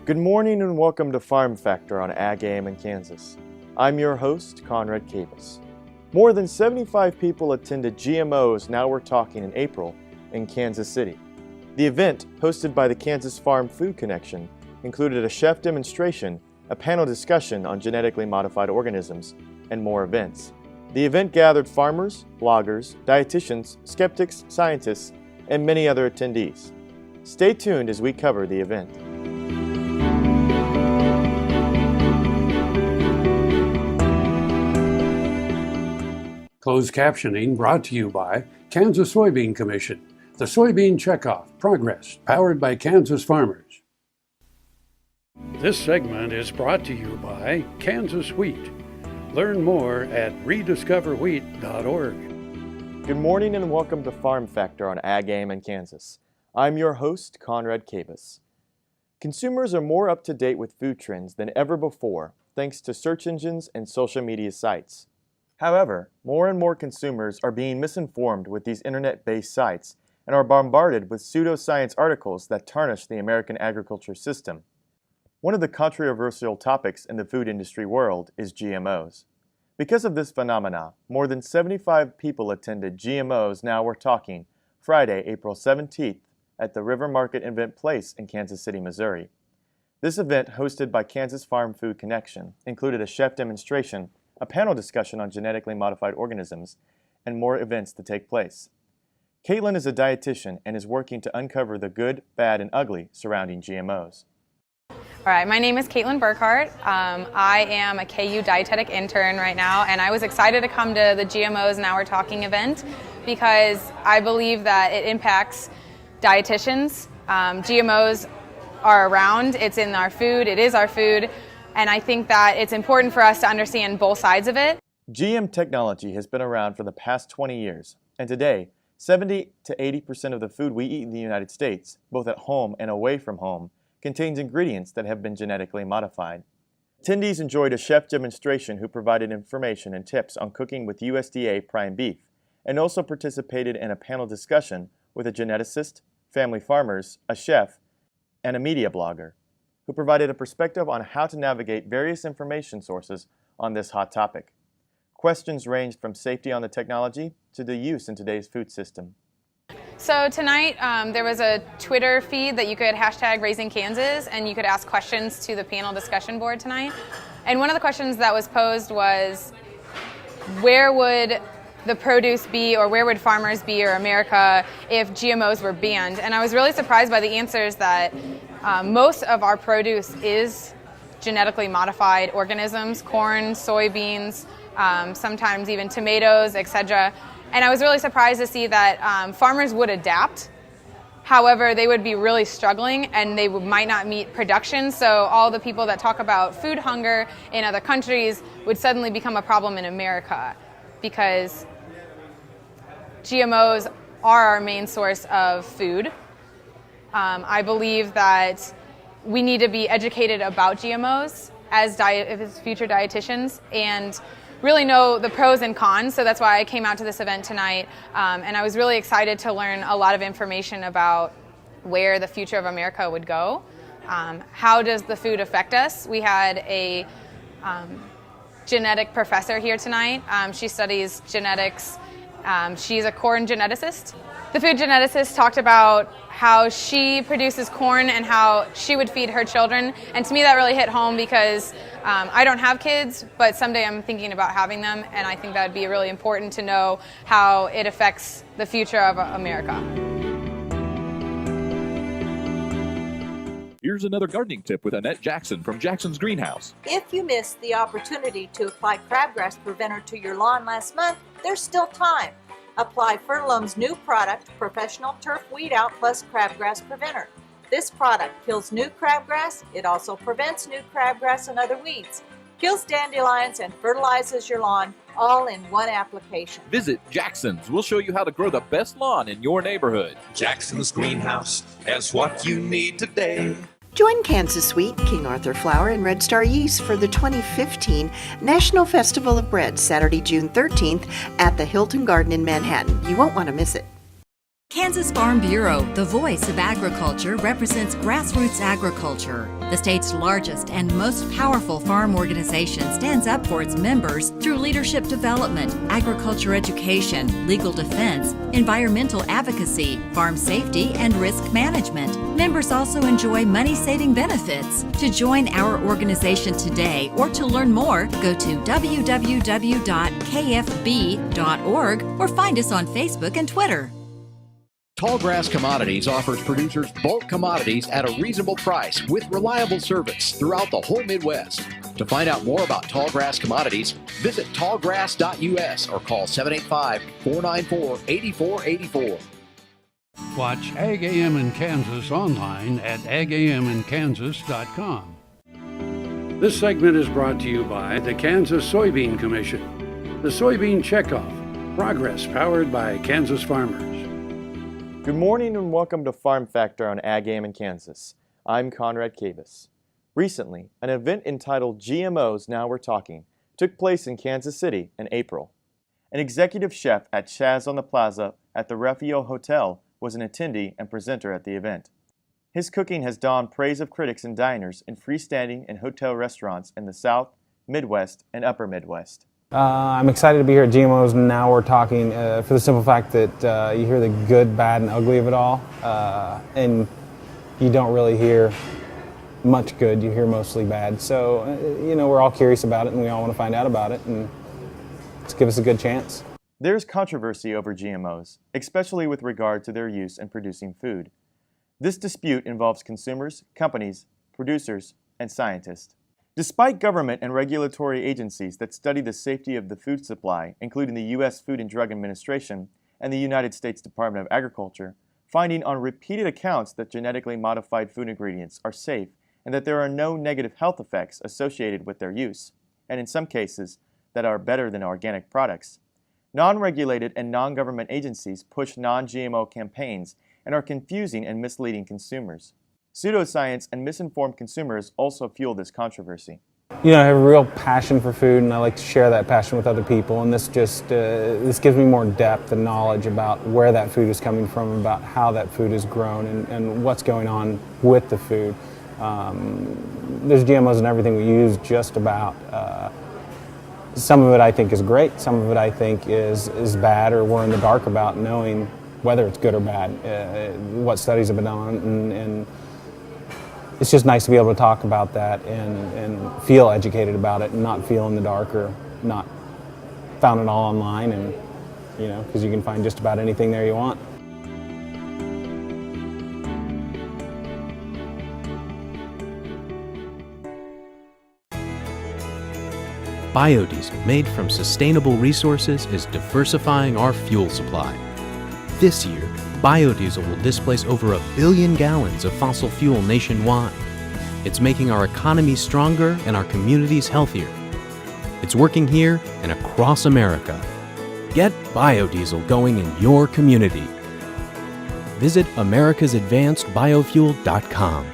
Good morning and welcome to Farm Factor on Ag AM in Kansas. I'm your host, Conrad Cavus. More than 75 people attended GMOs Now We're Talking in April in Kansas City. The event, hosted by the Kansas Farm Food Connection, included a chef demonstration, a panel discussion on genetically modified organisms, and more events. The event gathered farmers, bloggers, dietitians, skeptics, scientists, and many other attendees. Stay tuned as we cover the event. Closed captioning brought to you by Kansas Soybean Commission, the Soybean Checkoff Progress, powered by Kansas farmers. This segment is brought to you by Kansas Wheat. Learn more at rediscoverwheat.org. Good morning and welcome to Farm Factor on Ag AM in Kansas. I'm your host, Conrad Cavus. Consumers are more up to date with food trends than ever before, thanks to search engines and social media sites. However, more and more consumers are being misinformed with these internet-based sites and are bombarded with pseudoscience articles that tarnish the American agriculture system. One of the controversial topics in the food industry world is GMOs. Because of this phenomena, more than 75 people attended GMOs Now We're Talking Friday, April 17th at the River Market Event Place in Kansas City, Missouri. This event, hosted by Kansas Farm Food Connection, included a chef demonstration, a panel discussion on genetically modified organisms, and more events to take place. Caitlin is a dietitian and is working to uncover the good, bad, and ugly surrounding GMOs. All right, my name is Caitlin Burkhart. I am a KU dietetic intern right now, and I was excited to come to the GMOs Now We're Talking event because I believe that it impacts dietitians. GMOs are around, it's in our food, it is our food, and I think that it's important for us to understand both sides of it. GM technology has been around for the past 20 years, and today, 70 to 80% of the food we eat in the United States, both at home and away from home, contains ingredients that have been genetically modified. Attendees enjoyed a chef demonstration who provided information and tips on cooking with USDA prime beef, and also participated in a panel discussion with a geneticist, family farmers, a chef, and a media blogger, who provided a perspective on how to navigate various information sources on this hot topic. Questions ranged from safety on the technology to the use in today's food system. So tonight there was a Twitter feed that you could hashtag Raising Kansas, and you could ask questions to the panel discussion board tonight. And one of the questions that was posed was, where would the produce be, or where would farmers be, or America, if GMOs were banned? And I was really surprised by the answers that most of our produce is genetically modified organisms, corn, soybeans, sometimes even tomatoes, etc. And I was really surprised to see that farmers would adapt. However, they would be really struggling and they might not meet production. So all the people that talk about food hunger in other countries would suddenly become a problem in America, because GMOs are our main source of food. I believe that we need to be educated about GMOs as future dietitians and really know the pros and cons. So that's why I came out to this event tonight, and I was really excited to learn a lot of information about where the future of America would go. How does the food affect us? We had a genetic professor here tonight. She studies genetics. She's a corn geneticist. The food geneticist talked about how she produces corn and how she would feed her children. And to me that really hit home because I don't have kids, but someday I'm thinking about having them, and I think that would be really important to know how it affects the future of America. Here's another gardening tip with Annette Jackson from Jackson's Greenhouse. If you missed the opportunity to apply crabgrass preventer to your lawn last month, there's still time. Apply Fertilum's new product, Professional Turf Weed Out Plus Crabgrass Preventer. This product kills new crabgrass, it also prevents new crabgrass and other weeds, kills dandelions, and fertilizes your lawn all in one application. Visit Jackson's. We'll show you how to grow the best lawn in your neighborhood. Jackson's Greenhouse has what you need today. Join Kansas Wheat, King Arthur Flour, and Red Star Yeast for the 2015 National Festival of Bread, Saturday, June 13th at the Hilton Garden in Manhattan. You won't want to miss it. Kansas Farm Bureau, the voice of agriculture, represents grassroots agriculture. The state's largest and most powerful farm organization stands up for its members through leadership development, agriculture education, legal defense, environmental advocacy, farm safety, and risk management. Members also enjoy money-saving benefits. To join our organization today or to learn more, go to www.kfb.org or find us on Facebook and Twitter. Tallgrass Commodities offers producers bulk commodities at a reasonable price with reliable service throughout the whole Midwest. To find out more about Tallgrass Commodities, visit tallgrass.us or call 785-494-8484. Watch Ag AM in Kansas online at agaminkansas.com. This segment is brought to you by the Kansas Soybean Commission. The Soybean Checkoff, progress powered by Kansas farmers. Good morning and welcome to Farm Factor on Ag AM in Kansas. I'm Conrad Cavus. Recently, an event entitled GMOs Now We're Talking took place in Kansas City in April. An executive chef at Chaz on the Plaza at the Refugio Hotel was an attendee and presenter at the event. His cooking has donned praise of critics and diners in freestanding and hotel restaurants in the South, Midwest, and Upper Midwest. I'm excited to be here at GMOs. Now we're talking for the simple fact that you hear the good, bad, and ugly of it all, and you don't really hear much good. You hear mostly bad. So, we're all curious about it, and we all want to find out about it, and let's give us a good chance. There's controversy over GMOs, especially with regard to their use in producing food. This dispute involves consumers, companies, producers, and scientists. Despite government and regulatory agencies that study the safety of the food supply, including the U.S. Food and Drug Administration and the United States Department of Agriculture, finding on repeated accounts that genetically modified food ingredients are safe and that there are no negative health effects associated with their use, and in some cases, that are better than organic products. Non-regulated and non-government agencies push non-GMO campaigns and are confusing and misleading consumers. Pseudoscience and misinformed consumers also fuel this controversy. I have a real passion for food, and I like to share that passion with other people, and this just this gives me more depth and knowledge about where that food is coming from, about how that food is grown, and what's going on with the food. There's GMOs in everything we use, just about. Some of it I think is great, some of it I think is bad, or we're in the dark about knowing whether it's good or bad, what studies have been done, and it's just nice to be able to talk about that and feel educated about it and not feel in the dark or not found it all online, and because you can find just about anything there you want. Biodiesel made from sustainable resources is diversifying our fuel supply. This year, biodiesel will displace over 1 billion gallons of fossil fuel nationwide. It's making our economy stronger and our communities healthier. It's working here and across America. Get biodiesel going in your community. Visit americasadvancedbiofuel.com.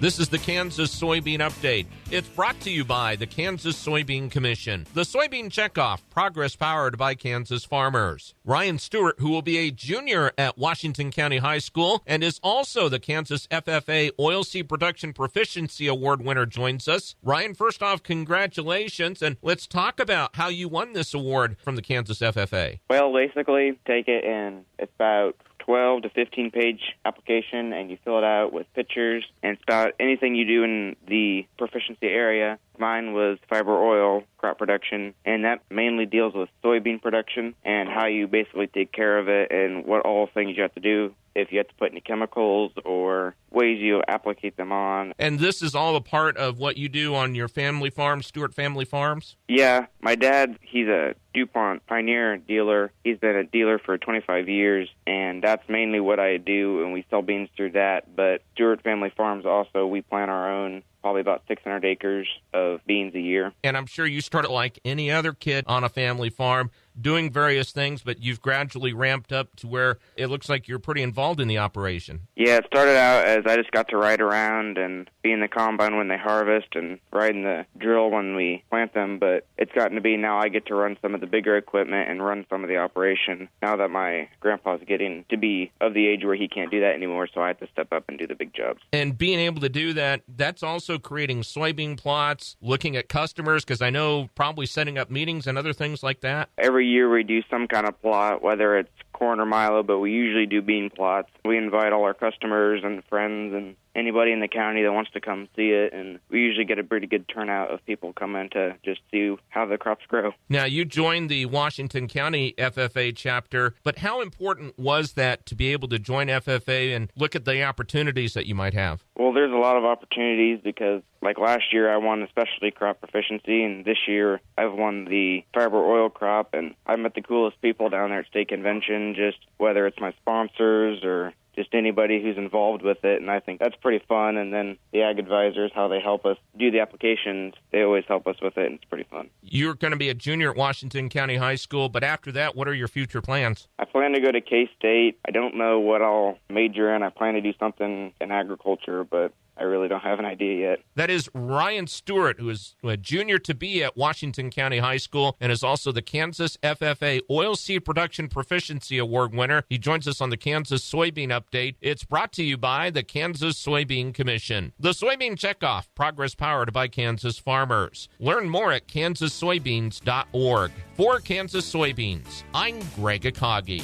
This is the Kansas Soybean Update. It's brought to you by the Kansas Soybean Commission. The Soybean Checkoff, progress powered by Kansas farmers. Ryan Stewart, who will be a junior at Washington County High School and is also the Kansas FFA Oilseed Production Proficiency Award winner, joins us. Ryan, first off, congratulations, and let's talk about how you won this award from the Kansas FFA. Well, basically, take it and it's about 12 to 15 page application, and you fill it out with pictures, and it's about anything you do in the proficiency area. Mine was fiber oil crop production, and that mainly deals with soybean production and how you basically take care of it and what all things you have to do, if you have to put any chemicals or ways you applicate them on. And this is all a part of what you do on your family farm, Stewart Family Farms? Yeah, my dad, he's a DuPont pioneer dealer. He's been a dealer for 25 years, and that's mainly what I do, and we sell beans through that. But Stewart Family Farms also, we plant our own, probably about 600 acres of beans a year. And I'm sure you started like any other kid on a family farm, doing various things, but you've gradually ramped up to where it looks like you're pretty involved in the operation. Yeah, it started out as I just got to ride around and be in the combine when they harvest and ride in the drill when we plant them, but it's gotten to be now I get to run some of the bigger equipment and run some of the operation now that my grandpa's getting to be of the age where he can't do that anymore, so I have to step up and do the big jobs. And being able to do that, that's also creating soybean plots, looking at customers, because I know probably setting up meetings and other things like that. Every year we do some kind of plot, whether it's corn or milo, but we usually do bean plots. We invite all our customers and friends and anybody in the county that wants to come see it, and we usually get a pretty good turnout of people coming to just see how the crops grow. Now, you joined the Washington County FFA chapter, but how important was that to be able to join FFA and look at the opportunities that you might have? Well, there's a lot of opportunities because, like last year, I won the specialty crop proficiency, and this year I've won the fiber oil crop, and I met the coolest people down there at state convention, just whether it's my sponsors or just anybody who's involved with it, and I think that's pretty fun. And then the ag advisors, how they help us do the applications, they always help us with it, and it's pretty fun. You're going to be a junior at Washington County High School, but after that, what are your future plans? I plan to go to K-State. I don't know what I'll major in. I plan to do something in agriculture, but I really don't have an idea yet. That is Ryan Stewart, who is a junior to be at Washington County High School and is also the Kansas FFA Oilseed Production Proficiency Award winner. He joins us on the Kansas Soybean Update. It's brought to you by the Kansas Soybean Commission. The Soybean Checkoff, progress powered by Kansas farmers. Learn more at kansassoybeans.org. For Kansas Soybeans, I'm Greg Akagi.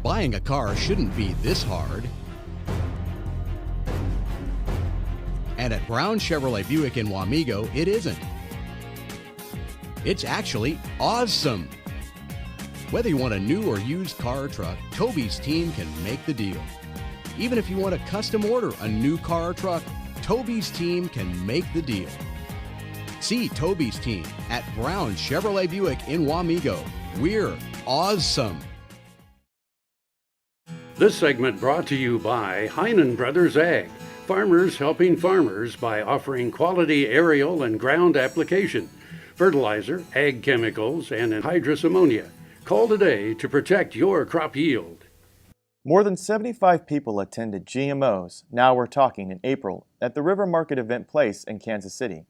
Buying a car shouldn't be this hard. And at Brown Chevrolet Buick in Wamego, it isn't. It's actually awesome. Whether you want a new or used car or truck, Toby's team can make the deal. Even if you want to custom order a new car or truck, Toby's team can make the deal. See Toby's team at Brown Chevrolet Buick in Wamego. We're awesome. This segment brought to you by Heinen Brothers Ag, farmers helping farmers by offering quality aerial and ground application, fertilizer, ag chemicals, and anhydrous ammonia. Call today to protect your crop yield. More than 75 people attended GMOs, Now We're Talking, in April at the River Market Event Place in Kansas City.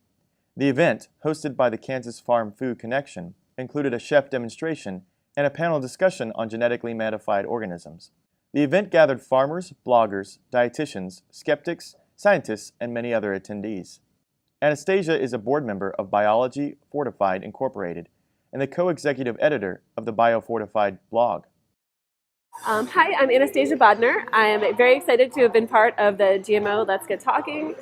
The event, hosted by the Kansas Farm Food Connection, included a chef demonstration and a panel discussion on genetically modified organisms. The event gathered farmers, bloggers, dietitians, skeptics, scientists, and many other attendees. Anastasia is a board member of Biology Fortified Incorporated and the co-executive editor of the BioFortified blog. Hi, I'm Anastasia Bodnar. I am very excited to have been part of the GMO Let's Get Talking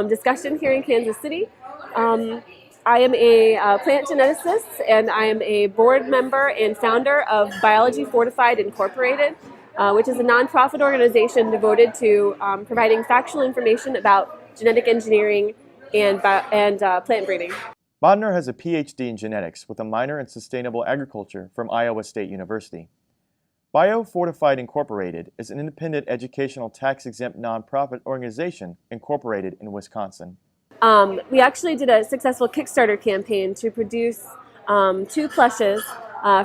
discussion here in Kansas City. I am a plant geneticist, and I am a board member and founder of Biology Fortified Incorporated, which is a nonprofit organization devoted to providing factual information about genetic engineering and plant breeding. Bodnar has a PhD in genetics with a minor in sustainable agriculture from Iowa State University. BioFortified Incorporated is an independent educational tax-exempt nonprofit organization incorporated in Wisconsin. We actually did a successful Kickstarter campaign to produce 2 plushes,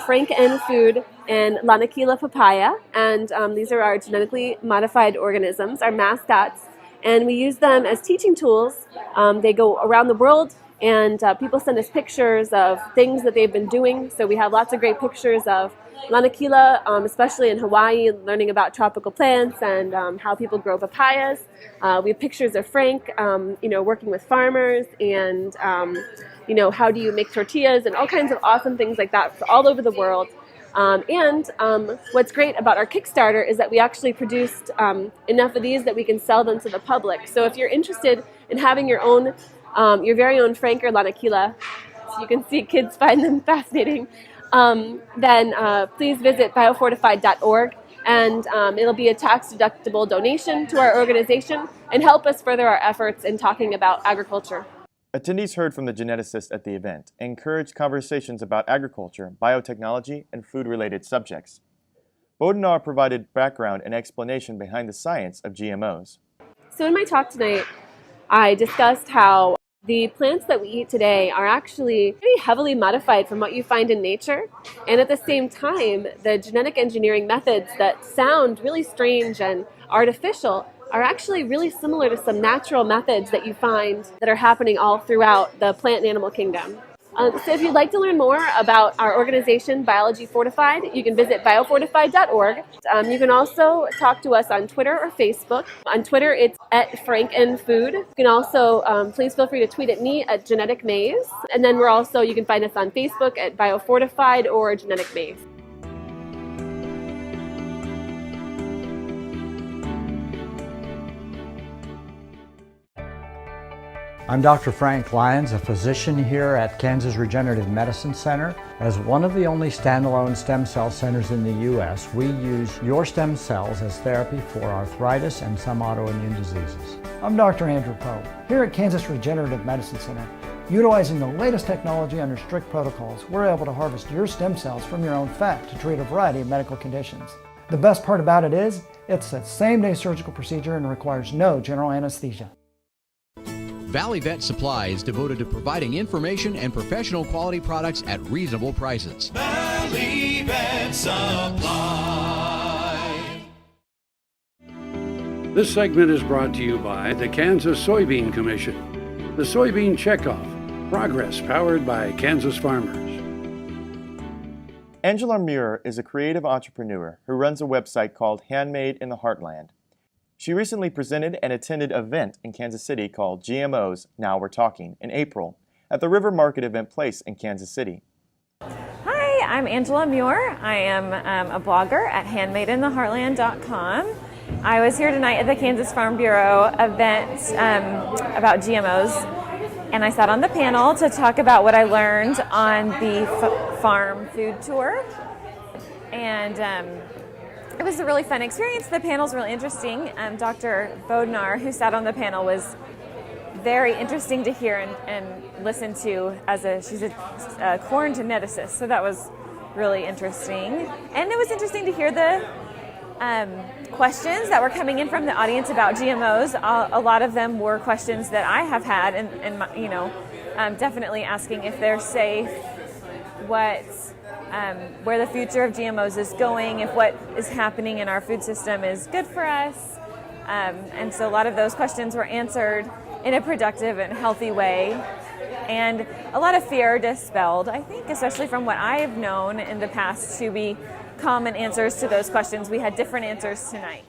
Frank N. Food and Lanakila Papaya, and these are our genetically modified organisms, our mascots, and we use them as teaching tools. They go around the world, and people send us pictures of things that they've been doing, so we have lots of great pictures of Lanakila, especially in Hawaii, learning about tropical plants and how people grow papayas. We have pictures of Frank, working with farmers, and how do you make tortillas, and all kinds of awesome things like that all over the world. And what's great about our Kickstarter is that we actually produced enough of these that we can sell them to the public. So if you're interested in having your own, your very own Frank or Lanakila, so you can see kids find them fascinating, then please visit biofortified.org, and it'll be a tax-deductible donation to our organization and help us further our efforts in talking about agriculture. Attendees heard from the geneticists at the event and encouraged conversations about agriculture, biotechnology, and food-related subjects. Bodnar provided background and explanation behind the science of GMOs. So in my talk tonight, I discussed how The plants that we eat today are actually pretty heavily modified from what you find in nature. And at the same time, the genetic engineering methods that sound really strange and artificial are actually really similar to some natural methods that you find that are happening all throughout the plant and animal kingdom. So if you'd like to learn more about our organization, Biology Fortified, you can visit biofortified.org. You can also talk to us on Twitter or Facebook. On Twitter, it's @FrankNFood. You can also, please feel free to tweet at me at Genetic Maze. And then you can find us on Facebook at Biofortified or Genetic Maze. I'm Dr. Frank Lyons, a physician here at Kansas Regenerative Medicine Center. As one of the only standalone stem cell centers in the U.S., we use your stem cells as therapy for arthritis and some autoimmune diseases. I'm Dr. Andrew Pope, here at Kansas Regenerative Medicine Center. Utilizing the latest technology under strict protocols, we're able to harvest your stem cells from your own fat to treat a variety of medical conditions. The best part about it is, it's a same-day surgical procedure and requires no general anesthesia. Valley Vet Supply is devoted to providing information and professional quality products at reasonable prices. Valley Vet Supply. This segment is brought to you by the Kansas Soybean Commission. The Soybean Checkoff. Progress powered by Kansas farmers. Angela Muir is a creative entrepreneur who runs a website called Handmade in the Heartland. She recently presented and attended an event in Kansas City called GMOs, Now We're Talking, in April at the River Market Event Place in Kansas City. Hi, I'm Angela Muir. I am a blogger at handmadeintheheartland.com. I was here tonight at the Kansas Farm Bureau event about GMOs, and I sat on the panel to talk about what I learned on the farm food tour. And it was a really fun experience. The panel's really interesting. Dr. Bodnar, who sat on the panel, was very interesting to hear and listen to. She's a corn geneticist, so that was really interesting. And it was interesting to hear the questions that were coming in from the audience about GMOs. A lot of them were questions that I have had, and definitely asking if they're safe, where the future of GMOs is going, if what is happening in our food system is good for us. And so a lot of those questions were answered in a productive and healthy way. And a lot of fear dispelled, I think, especially from what I have known in the past to be common answers to those questions. We had different answers tonight.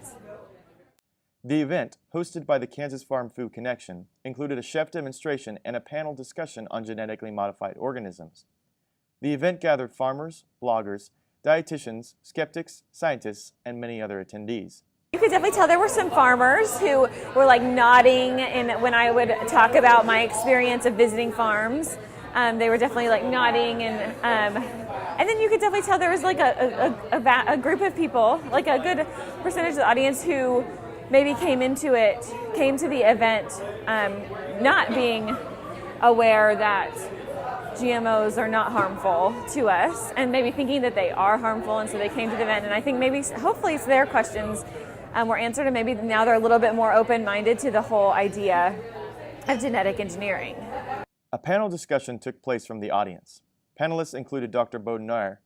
The event, hosted by the Kansas Farm Food Connection, included a chef demonstration and a panel discussion on genetically modified organisms. The event gathered farmers, bloggers, dietitians, skeptics, scientists, and many other attendees. You could definitely tell there were some farmers who were nodding when I would talk about my experience of visiting farms. They were definitely nodding, and then you could definitely tell there was a group of people, a good percentage of the audience who maybe came to the event not being aware that GMOs are not harmful to us, and maybe thinking that they are harmful, and so they came to the event. And I think hopefully their questions were answered, and maybe now they're a little bit more open-minded to the whole idea of genetic engineering. A panel discussion took place from the audience. Panelists included Dr. Bodnar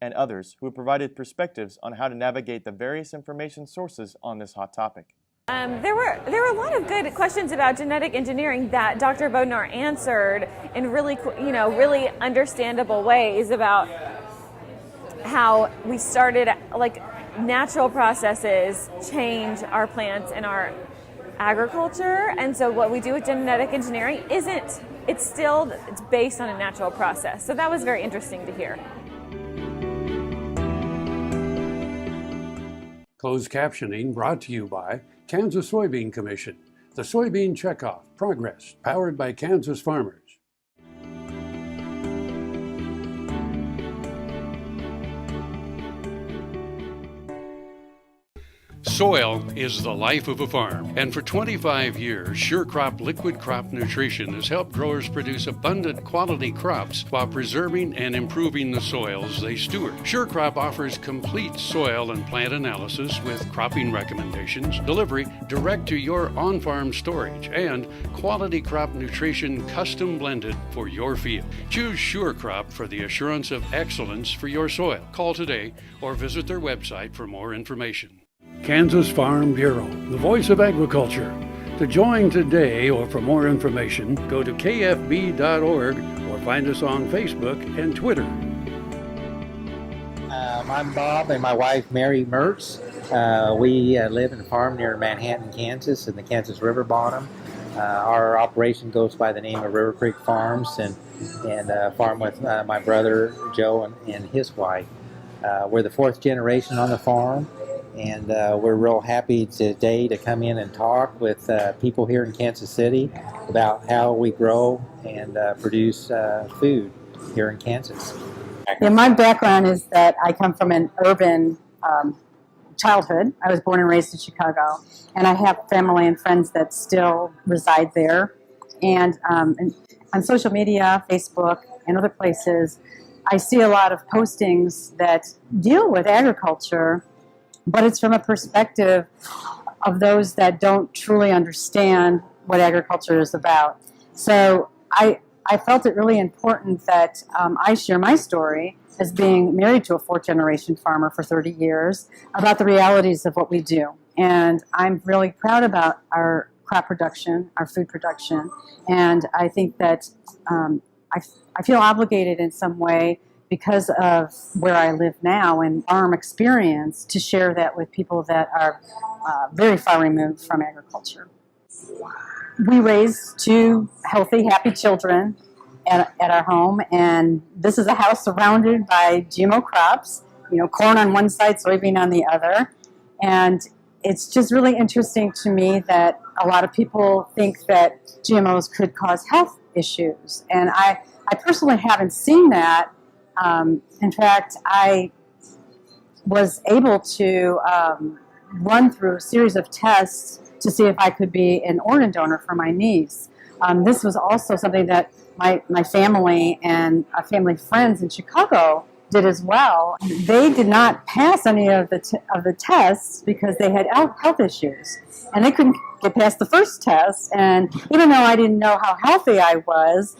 and others who provided perspectives on how to navigate the various information sources on this hot topic. There were a lot of good questions about genetic engineering that Dr. Bodnar answered in really understandable ways about how we started, natural processes change our plants and our agriculture, and so what we do with genetic engineering it's based on a natural process. So that was very interesting to hear. Closed captioning brought to you by Kansas Soybean Commission. The Soybean Checkoff. Progress powered by Kansas farmers. Soil is the life of a farm, and for 25 years, SureCrop Liquid Crop Nutrition has helped growers produce abundant quality crops while preserving and improving the soils they steward. SureCrop offers complete soil and plant analysis with cropping recommendations, delivery direct to your on-farm storage, and quality crop nutrition custom blended for your field. Choose SureCrop for the assurance of excellence for your soil. Call today or visit their website for more information. Kansas Farm Bureau, the voice of agriculture. To join today or for more information, go to kfb.org or find us on Facebook and Twitter. I'm Bob and my wife Mary Mertz. We live in a farm near Manhattan, Kansas, in the Kansas River bottom. Our operation goes by the name of River Creek Farms, and farm with my brother Joe and his wife. We're the fourth generation on the farm, and we're real happy today to come in and talk with people here in Kansas City about how we grow and produce food here in Kansas. Yeah, my background is that I come from an urban childhood. I was born and raised in Chicago, and I have family and friends that still reside there. And on social media, Facebook, and other places, I see a lot of postings that deal with agriculture, but it's from a perspective of those that don't truly understand what agriculture is about. So I felt it really important that I share my story as being married to a fourth-generation farmer for 30 years about the realities of what we do. And I'm really proud about our crop production, our food production, and I think that I feel obligated in some way because of where I live now and farm experience to share that with people that are very far removed from agriculture. We raise two healthy, happy children at our home, and this is a house surrounded by GMO crops, corn on one side, soybean on the other. And it's just really interesting to me that a lot of people think that GMOs could cause health issues. And I personally haven't seen that. In fact, I was able to run through a series of tests to see if I could be an organ donor for my niece. This was also something that my family and family friends in Chicago did as well. They did not pass any of the tests because they had health issues, and they couldn't get past the first test. And even though I didn't know how healthy I was,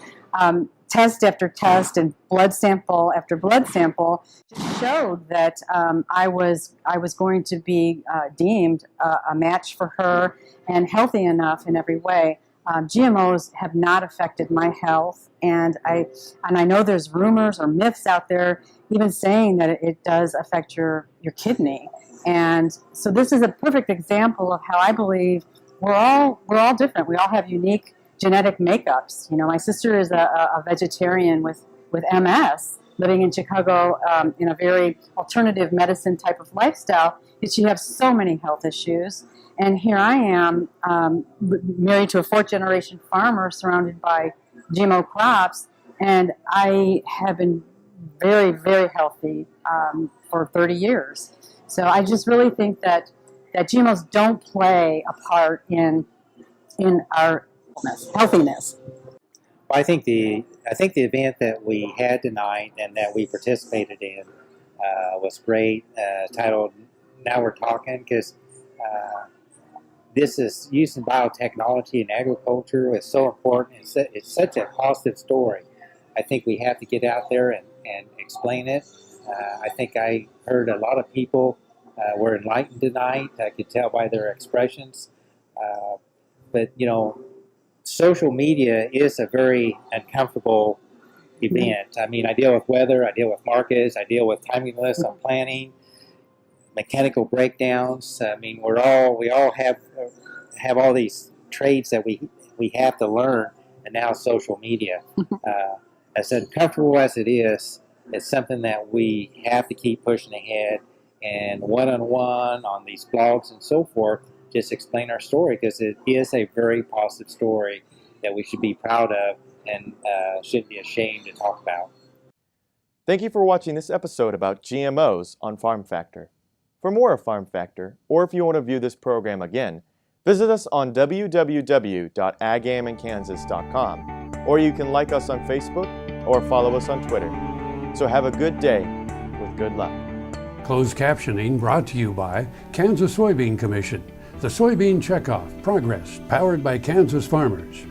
test after test and blood sample after blood sample just showed that I was going to be deemed a match for her and healthy enough in every way. GMOs have not affected my health, and I know there's rumors or myths out there even saying that it does affect your kidney. And so this is a perfect example of how I believe we're all different. We all have unique genetic makeups. My sister is a vegetarian with MS, living in Chicago in a very alternative medicine type of lifestyle, yet she has so many health issues. And here I am, married to a fourth-generation farmer surrounded by GMO crops, and I have been very, very healthy for 30 years. So I just really think that GMOs don't play a part in our healthiness. Well, I think the event that we had tonight and that we participated in was great. Titled "Now We're Talking," because this is using biotechnology in agriculture. It's so important. It's such a positive story. I think we have to get out there and explain it. I think I heard a lot of people were enlightened tonight. I could tell by their expressions. But social media is a very uncomfortable event. I mean, I deal with weather, I deal with markets, I deal with timing lists on planning, mechanical breakdowns. I mean, we all have all these trades that we have to learn, and now social media. As uncomfortable as it is, it's something that we have to keep pushing ahead, and one-on-one on these blogs and so forth, just explain our story, because it is a very positive story that we should be proud of and shouldn't be ashamed to talk about. Thank you for watching this episode about GMOs on Farm Factor. For more of Farm Factor, or if you want to view this program again, visit us on www.agaminkansas.com, or you can like us on Facebook or follow us on Twitter. So have a good day with good luck. Closed captioning brought to you by Kansas Soybean Commission. The Soybean Checkoff Progress, powered by Kansas farmers.